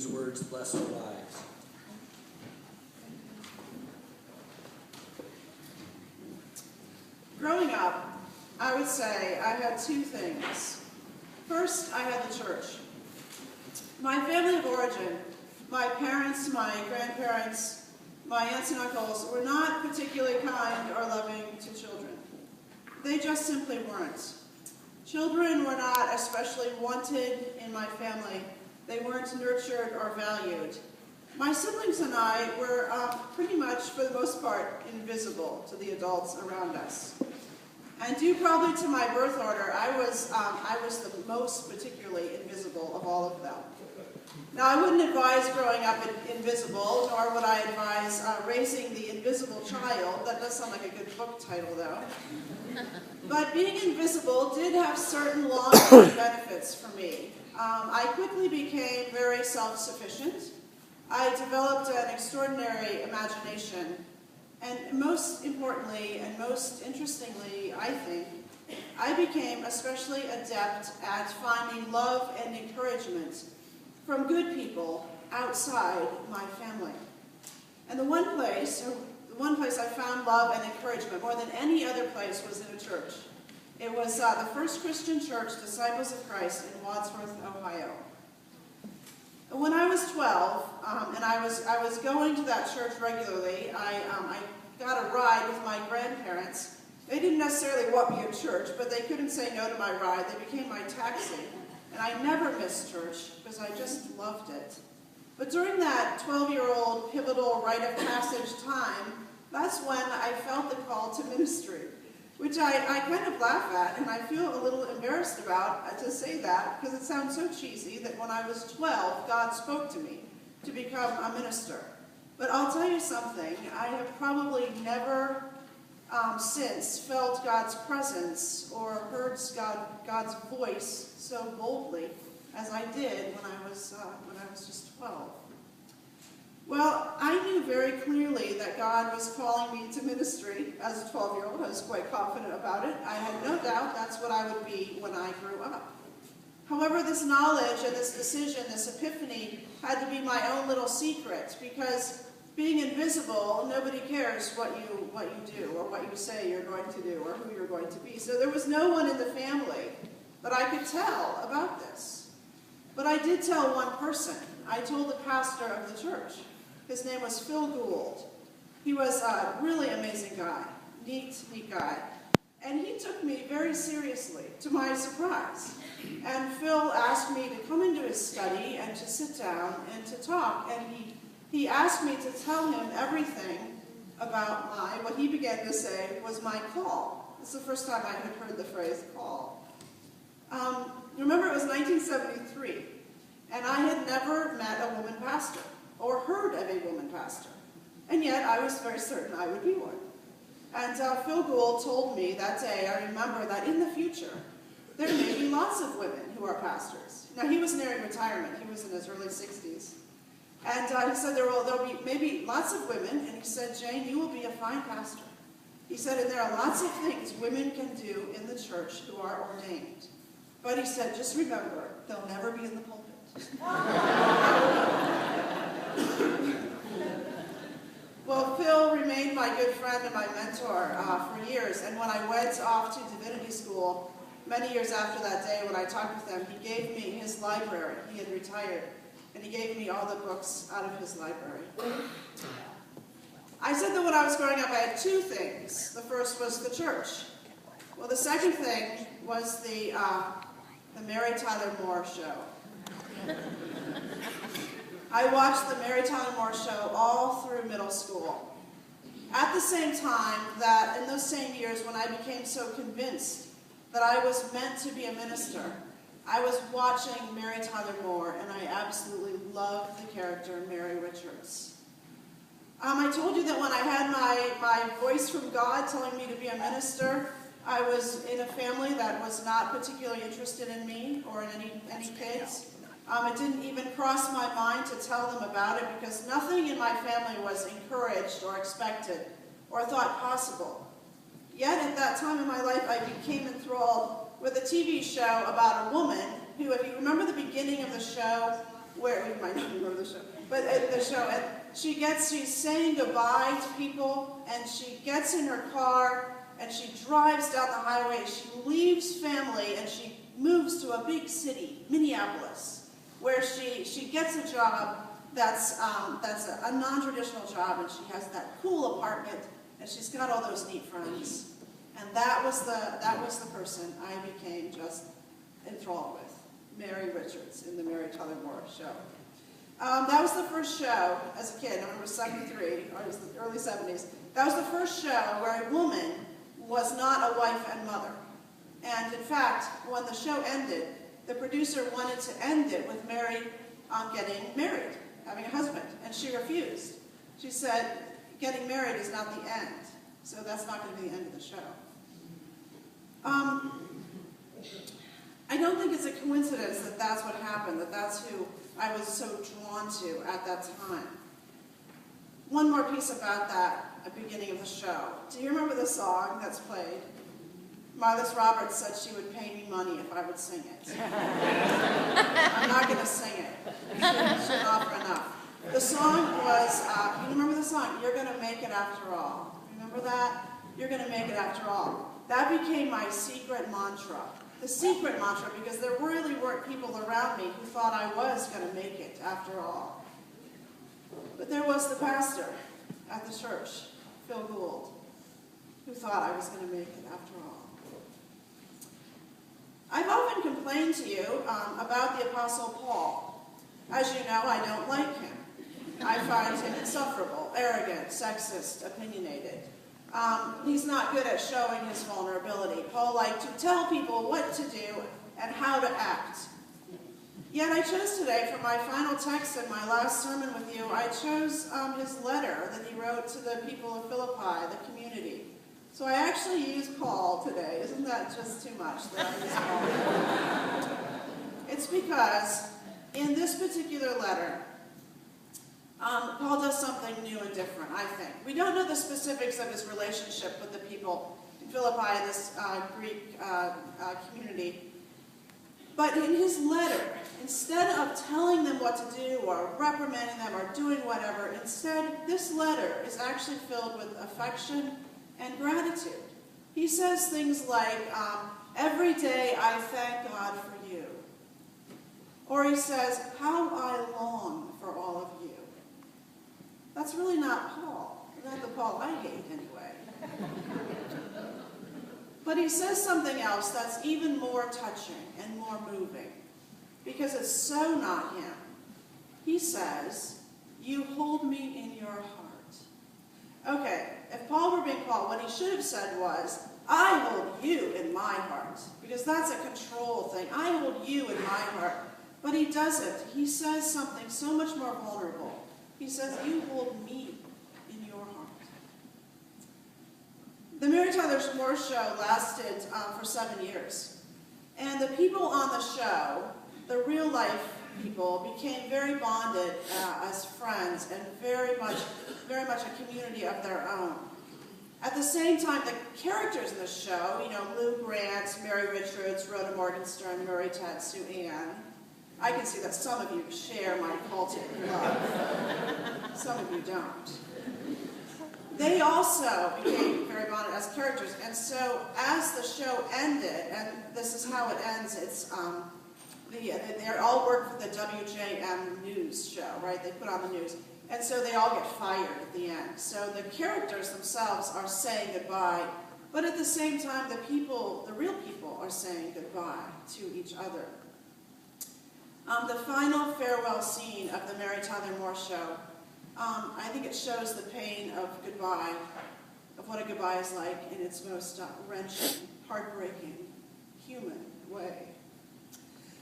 words bless our lives. Growing up, I would say I had two things. First, I had the church. My family of origin, my parents, my grandparents, my aunts and uncles were not particularly kind or loving to children. They just simply weren't. Children were not especially wanted in my family. They weren't nurtured or valued. My siblings and I were pretty much, for the most part, invisible to the adults around us. And due probably to my birth order, I was the most particularly invisible of all of them. Now, I wouldn't advise growing up invisible, nor would I advise raising the invisible child. That does sound like a good book title, though. But being invisible did have certain long-term benefits for me. I quickly became very self-sufficient. I developed an extraordinary imagination. And most importantly, and most interestingly, I think, I became especially adept at finding love and encouragement from good people outside my family. And the one place I found love and encouragement more than any other place was in a church. It was the First Christian Church, Disciples of Christ, in Wadsworth, Ohio. When I was 12, and I was going to that church regularly, I got a ride with my grandparents. They didn't necessarily want me at church, but they couldn't say no to my ride. They became my taxi. And I never missed church because I just loved it. But during that 12-year-old pivotal rite of passage time, that's when I felt the call to ministry, which I kind of laugh at, and I feel a little embarrassed about to say that because it sounds so cheesy that when I was 12, God spoke to me to become a minister. But I'll tell you something, I have probably never since felt God's presence or heard God's voice so boldly as I did when I was just 12. Well, I knew very clearly that God was calling me to ministry. As a 12-year-old, I was quite confident about it. I had no doubt that's what I would be when I grew up. However, this knowledge and this decision, this epiphany, had to be my own little secret because being invisible, nobody cares what you do or what you say you're going to do or who you're going to be. So there was no one in the family that I could tell about this. But I did tell one person. I told the pastor of the church. His name was Phil Gould. He was a really amazing guy, neat guy. And he took me very seriously, to my surprise. And Phil asked me to come into his study and to sit down and to talk. And he asked me to tell him everything about what he began to say was my call. It's the first time I had heard the phrase call. Remember, it was 1973, and I had never met a woman pastor or heard of a woman pastor. And yet, I was very certain I would be one. And Phil Gould told me that day, I remember, that in the future, there may be lots of women who are pastors. Now, he was nearing retirement. He was in his early 60s. And he said there'll be maybe lots of women, and he said, Jane, you will be a fine pastor. He said, and there are lots of things women can do in the church who are ordained. But he said, just remember, they'll never be in the pulpit. Well, Phil remained my good friend and my mentor for years, and when I went off to divinity school, many years after that day when I talked with him, he gave me his library. He had retired. And he gave me all the books out of his library. I said that when I was growing up, I had two things. The first was the church. Well, the second thing was the Mary Tyler Moore Show. I watched the Mary Tyler Moore Show all through middle school. At the same time that, in those same years when I became so convinced that I was meant to be a minister, I was watching Mary Tyler Moore, and I absolutely loved the character Mary Richards. I told you that when I had my voice from God telling me to be a minister, I was in a family that was not particularly interested in me or in any kids. It didn't even cross my mind to tell them about it because nothing in my family was encouraged or expected or thought possible. Yet at that time in my life, I became enthralled with a TV show about a woman who, if you remember the beginning of the show, where you might not remember the show, but at the show, and she's saying goodbye to people, and she gets in her car, and she drives down the highway, and she leaves family, and she moves to a big city, Minneapolis, where she gets a job that's a non-traditional job, and she has that cool apartment, and she's got all those neat friends. And that was the person I became just enthralled with, Mary Richards in the Mary Tyler Moore Show. That was the first show as a kid. I remember 73, or it was the early 70s. That was the first show where a woman was not a wife and mother. And in fact, when the show ended, the producer wanted to end it with Mary getting married, having a husband, and she refused. She said, getting married is not the end, so that's not going to be the end of the show. I don't think it's a coincidence that that's what happened, that that's who I was so drawn to at that time. One more piece about that at the beginning of the show. Do you remember the song that's played? Marlis Roberts said she would pay me money if I would sing it. I'm not going to sing it. Shouldn't offer enough. The song was, you remember the song? You're going to make it after all. Remember that? You're going to make it after all. That became my secret mantra. The secret mantra, because there really weren't people around me who thought I was going to make it after all. But there was the pastor at the church, Phil Gould, who thought I was going to make it after all. I've often complained to you about the Apostle Paul. As you know, I don't like him. I find him insufferable, arrogant, sexist, opinionated. He's not good at showing his vulnerability. Paul liked to tell people what to do and how to act. Yet I chose today for my final text in my last sermon with you, I chose his letter that he wrote to the people of Philippi, the community. So I actually used Paul today. Isn't that just too much that I used Paul? It's because in this particular letter, Paul does something new and different, I think. We don't know the specifics of his relationship with the people in Philippi, this Greek community. But in his letter, instead of telling them what to do or reprimanding them or doing whatever, instead, this letter is actually filled with affection and gratitude. He says things like, every day I thank God for you. Or he says, how I long for all of you. That's really not Paul. Not the Paul I hate, anyway. But he says something else that's even more touching and more moving, because it's so not him. He says, you hold me in your heart. Okay, if Paul were being Paul, what he should have said was, I hold you in my heart, because that's a control thing. I hold you in my heart. But he doesn't. He says something so much more vulnerable. He says, you hold me in your heart. The Mary Tyler Moore Show lasted for 7 years. And the people on the show, the real life people, became very bonded as friends and very much a community of their own. At the same time, the characters in the show, Lou Grant, Mary Richards, Rhoda Morgenstern, Murray Ted, Sue Ann, I can see that some of you share my cultic love. Some of you don't. They also became very bonded as characters, and so as the show ended, and this is how it ends, it's they all work for the WJM news show, right? They put on the news, and so they all get fired at the end. So the characters themselves are saying goodbye, but at the same time, the real people, are saying goodbye to each other. The final farewell scene of the Mary Tyler Moore Show, I think it shows the pain of goodbye, of what a goodbye is like in its most wrenching, heartbreaking, human way.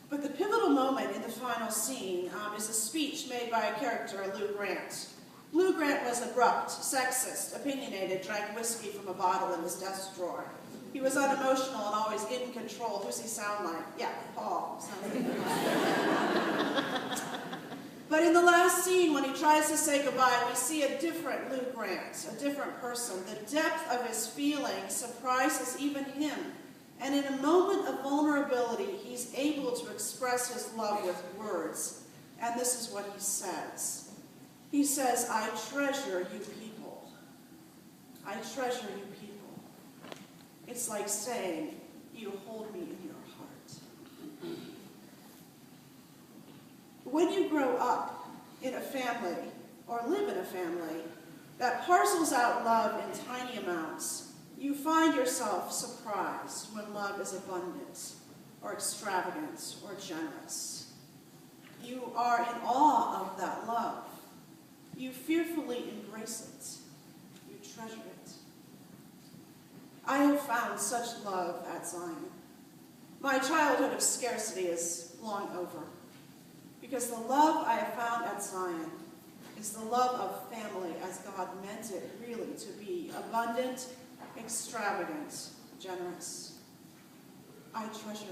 But the pivotal moment in the final scene is a speech made by a character, Lou Grant. Lou Grant was abrupt, sexist, opinionated, drank whiskey from a bottle in his desk drawer. He was unemotional and always in control. Who's he sound like? Yeah, Paul. Sounds like Paul. But in the last scene, when he tries to say goodbye, we see a different Lou Grant, a different person. The depth of his feelings surprises even him. And in a moment of vulnerability, he's able to express his love with words. And this is what he says. He says, I treasure you people. I treasure you people. It's like saying, you hold me in your heart. When you grow up in a family, or live in a family, that parcels out love in tiny amounts, you find yourself surprised when love is abundant, or extravagant, or generous. You are in awe of that love. You fearfully embrace it. You treasure it. I have found such love at Zion. My childhood of scarcity is long over, because the love I have found at Zion is the love of family as God meant it really to be: abundant, extravagant, generous. I treasure